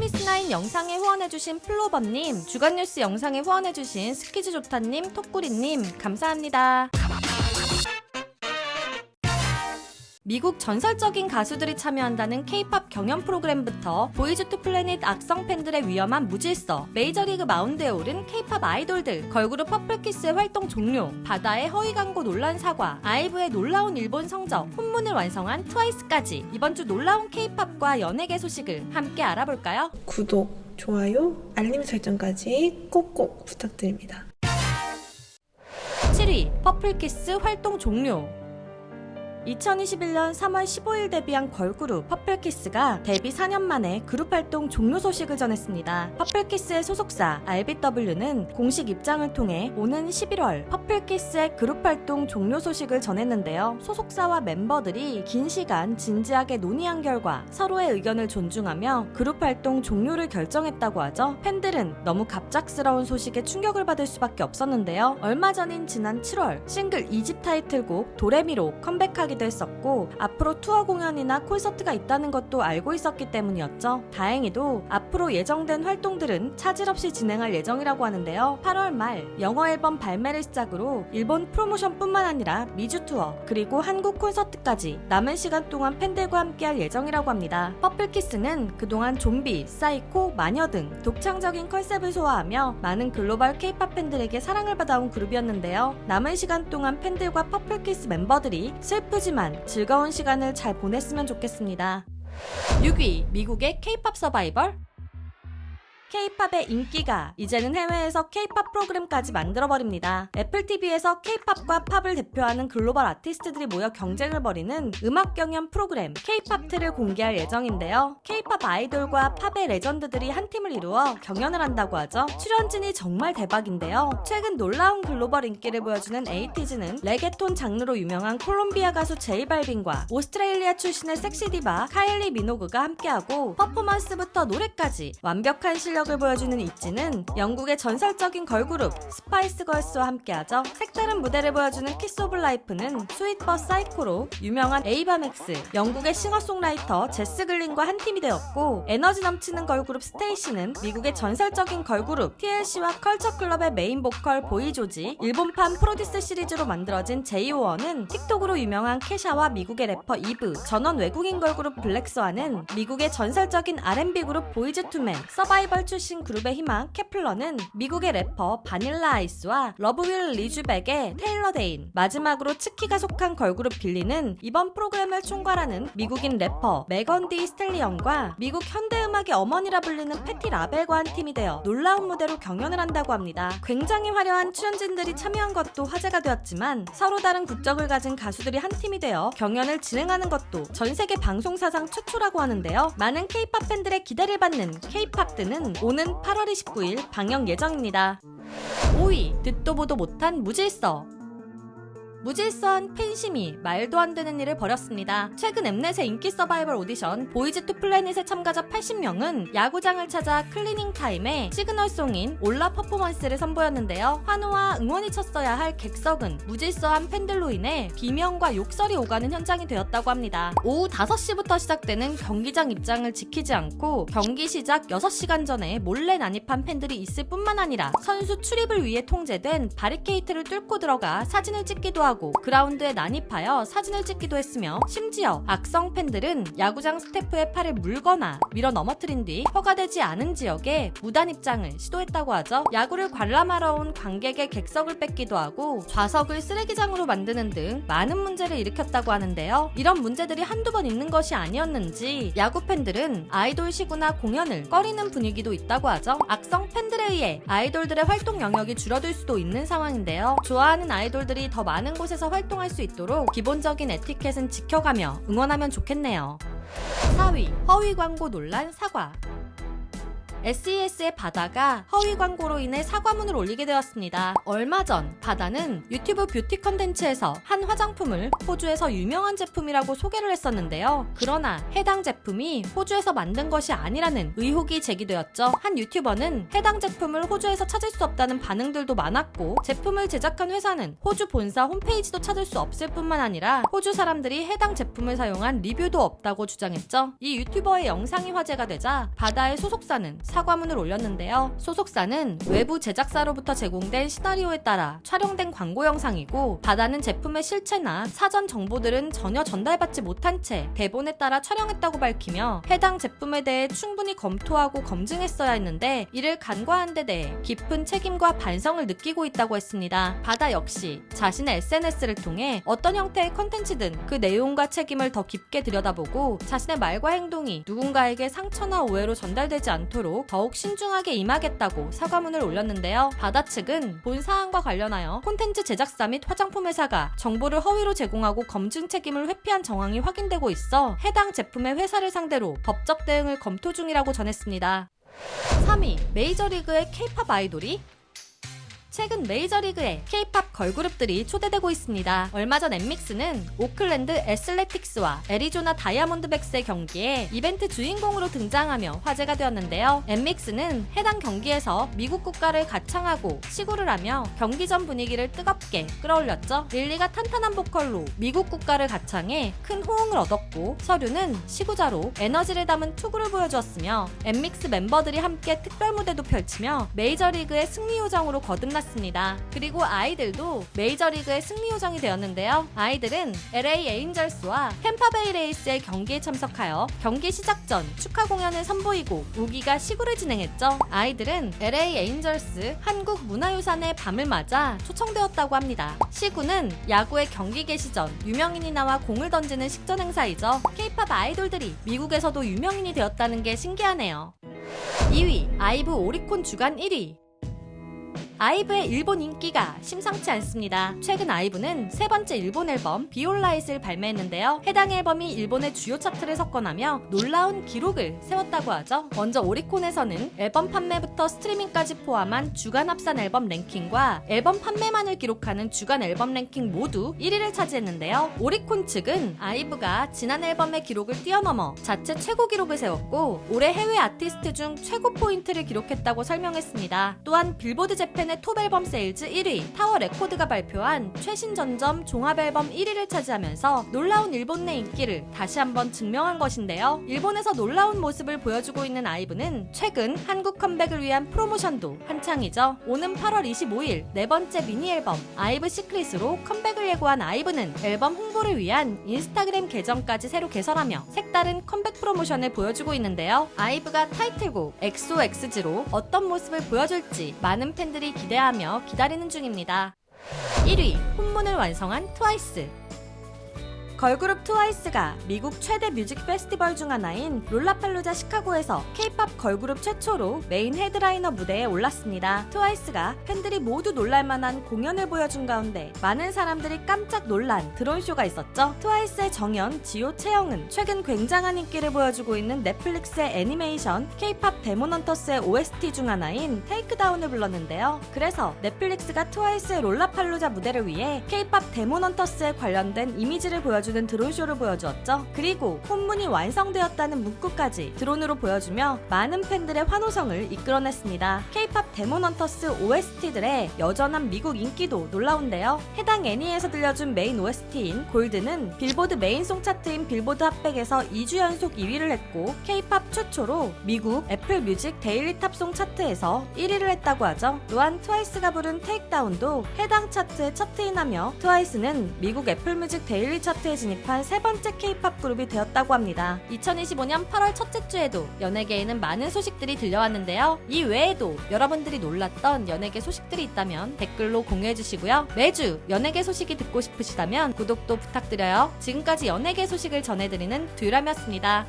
테니스9 영상에 후원해주신 플로버님, 주간뉴스 영상에 후원해주신 스키즈조타님, 톡구리님 감사합니다. 미국 전설적인 가수들이 참여한다는 K-팝 경연 프로그램부터 보이즈 투 플래닛 악성 팬들의 위험한 무질서, 메이저리그 마운드에 오른 K-팝 아이돌들, 걸그룹 퍼플키스의 활동 종료, 바다의 허위 광고 논란 사과, 아이브의 놀라운 일본 성적, 혼문을 완성한 트와이스까지 이번 주 놀라운 K-팝과 연예계 소식을 함께 알아볼까요? 구독, 좋아요, 알림 설정까지 꼭꼭 부탁드립니다. 7위, 퍼플키스 활동 종료. 2021년 3월 15일 데뷔한 걸그룹 퍼플키스가 데뷔 4년 만에 그룹 활동 종료 소식을 전했습니다. 퍼플키스의 소속사 RBW는 공식 입장을 통해 오는 11월 퍼플키스의 그룹 활동 종료 소식을 전했는데요. 소속사와 멤버들이 긴 시간 진지하게 논의한 결과 서로의 의견을 존중하며 그룹 활동 종료를 결정했다고 하죠. 팬들은 너무 갑작스러운 소식에 충격을 받을 수밖에 없었는데요. 얼마 전인 지난 7월 싱글 2집 타이틀곡 도레미로 컴백하기도 했었고 앞으로 투어 공연이나 콘서트가 있다는 것도 알고 있었기 때문이었죠. 다행히도 앞으로 예정된 활동들은 차질 없이 진행할 예정이라고 하는데요. 8월 말 영어 앨범 발매를 시작으로 일본 프로모션뿐만 아니라 미주 투어 그리고 한국 콘서트까지 남은 시간 동안 팬들과 함께할 예정이라고 합니다. 퍼플키스는 그동안 좀비, 사이코, 마녀 등 독창적인 컨셉을 소화하며 많은 글로벌 K-팝 팬들에게 사랑을 받아온 그룹이었는데요. 남은 시간 동안 팬들과 퍼플키스 멤버들이 슬프지만 즐거운 시간을 잘 보냈으면 좋겠습니다. 6위, 미국의 K-팝 서바이벌? K-팝의 인기가 이제는 해외에서 K-팝 프로그램까지 만들어버립니다. 애플TV에서 K-팝과 팝을 대표하는 글로벌 아티스트들이 모여 경쟁을 벌이는 음악 경연 프로그램 K-팝트를 공개할 예정인데요. K-팝 아이돌과 팝의 레전드들이 한 팀을 이루어 경연을 한다고 하죠. 출연진이 정말 대박인데요. 최근 놀라운 글로벌 인기를 보여주는 에이티즈는 레게톤 장르로 유명한 콜롬비아 가수 제이 발빈과 오스트레일리아 출신의 섹시 디바 카일리 미노그가 함께하고 퍼포먼스부터 노래까지 완벽한 실력을 보여주는 있지는 영국의 전설적인 걸그룹 스파이스 걸스와 함께하죠. 색다른 무대를 보여주는 키스 오브 라이프는 스윗 버 사이코로 유명한 에이바 맥스, 영국의 싱어송라이터 제스 글린과 한 팀이 되었고 에너지 넘치는 걸그룹 스테이시는 미국의 전설적인 걸그룹 TLC와 컬처 클럽의 메인 보컬 보이 조지, 일본판 프로듀스 시리즈로 만들어진 제이오원은 틱톡으로 유명한 캐샤와 미국의 래퍼 이브, 전원 외국인 걸그룹 블랙스완은 미국의 전설적인 R&B 그룹 보이즈 투맨, 서바이벌 출신 그룹의 희망 케플러는 미국의 래퍼 바닐라 아이스와 러브윌 리주백의 테일러 데인, 마지막으로 츠키가 속한 걸그룹 빌리는 이번 프로그램을 총괄하는 미국인 래퍼 메건 디 스텔리언과 미국 현대음악의 어머니라 불리는 패티 라벨과 한 팀이 되어 놀라운 무대로 경연을 한다고 합니다. 굉장히 화려한 출연진들이 참여한 것도 화제가 되었지만 서로 다른 국적을 가진 가수들이 한 팀이 되어 경연을 진행하는 것도 전 세계 방송 사상 최초라고 하는데요. 많은 K-팝 팬들의 기대를 받는 K-팝드는 오는 8월 29일 방영 예정입니다. 5위, 듣도 보도 못한 무질서. 무질서한 팬심이 말도 안 되는 일을 벌였습니다. 최근 엠넷의 인기 서바이벌 오디션 보이즈 투 플래닛의 참가자 80명은 야구장을 찾아 클리닝 타임에 시그널송인 올라 퍼포먼스를 선보였는데요. 환호와 응원이 쳤어야 할 객석은 무질서한 팬들로 인해 비명과 욕설이 오가는 현장이 되었다고 합니다. 오후 5시부터 시작되는 경기장 입장을 지키지 않고 경기 시작 6시간 전에 몰래 난입한 팬들이 있을 뿐만 아니라 선수 출입을 위해 통제된 바리케이트를 뚫고 들어가 사진을 찍기도 하고 그라운드에 난입하여 사진을 찍기도 했으며 심지어 악성 팬들은 야구장 스태프의 팔을 물거나 밀어 넘어뜨린 뒤 허가되지 않은 지역에 무단 입장을 시도했다고 하죠. 야구를 관람하러 온 관객의 객석을 뺏기도 하고 좌석을 쓰레기장으로 만드는 등 많은 문제를 일으켰다고 하는데요. 이런 문제들이 한두 번 있는 것이 아니었는지 야구 팬들은 아이돌 시구나 공연을 꺼리는 분위기도 있다고 하죠. 악성 팬들에 의해 아이돌들의 활동 영역이 줄어들 수도 있는 상황인데요. 좋아하는 아이돌들이 더 많은 곳에서 활동할 수 있도록 기본적인 에티켓은 지켜가며 응원하면 좋겠네요. 4위, 허위 광고 논란 사과. SES의 바다가 허위 광고로 인해 사과문을 올리게 되었습니다. 얼마 전 바다는 유튜브 뷰티 컨텐츠에서 한 화장품을 호주에서 유명한 제품이라고 소개를 했었는데요. 그러나 해당 제품이 호주에서 만든 것이 아니라는 의혹이 제기되었죠. 한 유튜버는 해당 제품을 호주에서 찾을 수 없다는 반응들도 많았고, 제품을 제작한 회사는 호주 본사 홈페이지도 찾을 수 없을 뿐만 아니라 호주 사람들이 해당 제품을 사용한 리뷰도 없다고 주장했죠. 이 유튜버의 영상이 화제가 되자 바다의 소속사는 사과문을 올렸는데요. 소속사는 외부 제작사로부터 제공된 시나리오에 따라 촬영된 광고 영상이고, 바다는 제품의 실체나 사전 정보들은 전혀 전달받지 못한 채 대본에 따라 촬영했다고 밝히며, 해당 제품에 대해 충분히 검토하고 검증했어야 했는데 이를 간과한 데 대해 깊은 책임과 반성을 느끼고 있다고 했습니다. 바다 역시 자신의 SNS를 통해 어떤 형태의 컨텐츠든 그 내용과 책임을 더 깊게 들여다보고 자신의 말과 행동이 누군가에게 상처나 오해로 전달되지 않도록 더욱 신중하게 임하겠다고 사과문을 올렸는데요. 바다 측은 본 사안과 관련하여 콘텐츠 제작사 및 화장품 회사가 정보를 허위로 제공하고 검증 책임을 회피한 정황이 확인되고 있어 해당 제품의 회사를 상대로 법적 대응을 검토 중이라고 전했습니다. 3위, 메이저리그의 K-팝 아이돌이? 최근 메이저리그에 K-팝 걸그룹들이 초대되고 있습니다. 얼마 전 엠믹스는 오클랜드 애슬레틱스와 애리조나 다이아몬드백스의 경기에 이벤트 주인공으로 등장하며 화제가 되었는데요. 엠믹스는 해당 경기에서 미국 국가를 가창하고 시구를 하며 경기 전 분위기를 뜨겁게 끌어올렸죠. 릴리가 탄탄한 보컬로 미국 국가를 가창해 큰 호응을 얻었고, 서류는 시구자로 에너지를 담은 투구를 보여주었으며, 엠믹스 멤버들이 함께 특별 무대도 펼치며 메이저리그의 승리 요정으로 거듭났습니다. 그리고 아이들도 메이저리그의 승리 요정이 되었는데요. 아이들은 LA 에인절스와 템파베이 레이스의 경기에 참석하여 경기 시작 전 축하 공연을 선보이고 우기가 시구를 진행했죠. 아이들은 LA 에인절스 한국문화유산의 밤을 맞아 초청되었다고 합니다. 시구는 야구의 경기 개시 전 유명인이 나와 공을 던지는 식전 행사이죠. K-팝 아이돌들이 미국에서도 유명인이 되었다는 게 신기하네요. 2위, 아이브 오리콘 주간 1위. 아이브의 일본 인기가 심상치 않습니다. 최근 아이브는 세 번째 일본 앨범 비올라잇을 발매했는데요. 해당 앨범이 일본의 주요 차트를 석권하며 놀라운 기록을 세웠다고 하죠. 먼저 오리콘에서는 앨범 판매부터 스트리밍까지 포함한 주간 합산 앨범 랭킹과 앨범 판매만을 기록하는 주간 앨범 랭킹 모두 1위를 차지했는데요. 오리콘 측은 아이브가 지난 앨범의 기록을 뛰어넘어 자체 최고 기록을 세웠고, 올해 해외 아티스트 중 최고 포인트를 기록했다고 설명했습니다. 또한 빌보드 재팬 톱 앨범 세일즈 1위, 타워 레코드가 발표한 최신 전점 종합 앨범 1위를 차지하면서 놀라운 일본 내 인기를 다시 한번 증명한 것인데요. 일본에서 놀라운 모습을 보여주고 있는 아이브는 최근 한국 컴백을 위한 프로모션도 한창이죠. 오는 8월 25일 네 번째 미니 앨범 아이브 시크릿으로 컴백을 예고한 아이브는 앨범 홍보를 위한 인스타그램 계정까지 새로 개설하며 색다른 컴백 프로모션을 보여주고 있는데요. 아이브가 타이틀곡 XOXG로 어떤 모습을 보여줄지 많은 팬들이 기대하며 기다리는 중입니다. 1위, 혼문을 완성한 트와이스. 걸그룹 트와이스가 미국 최대 뮤직 페스티벌 중 하나인 롤라팔루자 시카고에서 K-팝 걸그룹 최초로 메인 헤드라이너 무대에 올랐습니다. 트와이스가 팬들이 모두 놀랄만한 공연을 보여준 가운데 많은 사람들이 깜짝 놀란 드론쇼가 있었죠. 트와이스의 정연, 지호, 채영은 최근 굉장한 인기를 보여주고 있는 넷플릭스의 애니메이션 K-팝 데몬헌터스의 OST 중 하나인 테이크다운을 불렀는데요. 그래서 넷플릭스가 트와이스의 롤라팔루자 무대를 위해 K-팝 데몬헌터스에 관련된 이미지를 보여주는 드론쇼를 보여주었죠. 그리고 혼문이 완성되었다는 문구까지 드론으로 보여주며 많은 팬들의 환호성을 이끌어냈습니다. K-팝 데몬헌터스 OST들의 여전한 미국 인기도 놀라운데요. 해당 애니에서 들려준 메인 OST인 골드는 빌보드 메인송 차트인 빌보드 핫백에서 2주 연속 2위를 했고, K-팝 최초로 미국 애플 뮤직 데일리 탑송 차트에서 1위를 했다고 하죠. 또한 트와이스가 부른 테이크다운도 해당 차트에 차트인하며 트와이스는 미국 애플 뮤직 데일리 차트에 진입한 세 번째 K-팝 그룹이 되었다고 합니다. 2025년 8월 첫째 주에도 연예계에는 많은 소식들이 들려왔는데요. 이 외에도 여러분들이 놀랐던 연예계 소식들이 있다면 댓글로 공유해주시고요. 매주 연예계 소식이 듣고 싶으시다면 구독도 부탁드려요. 지금까지 연예계 소식을 전해드리는 듀람이었습니다.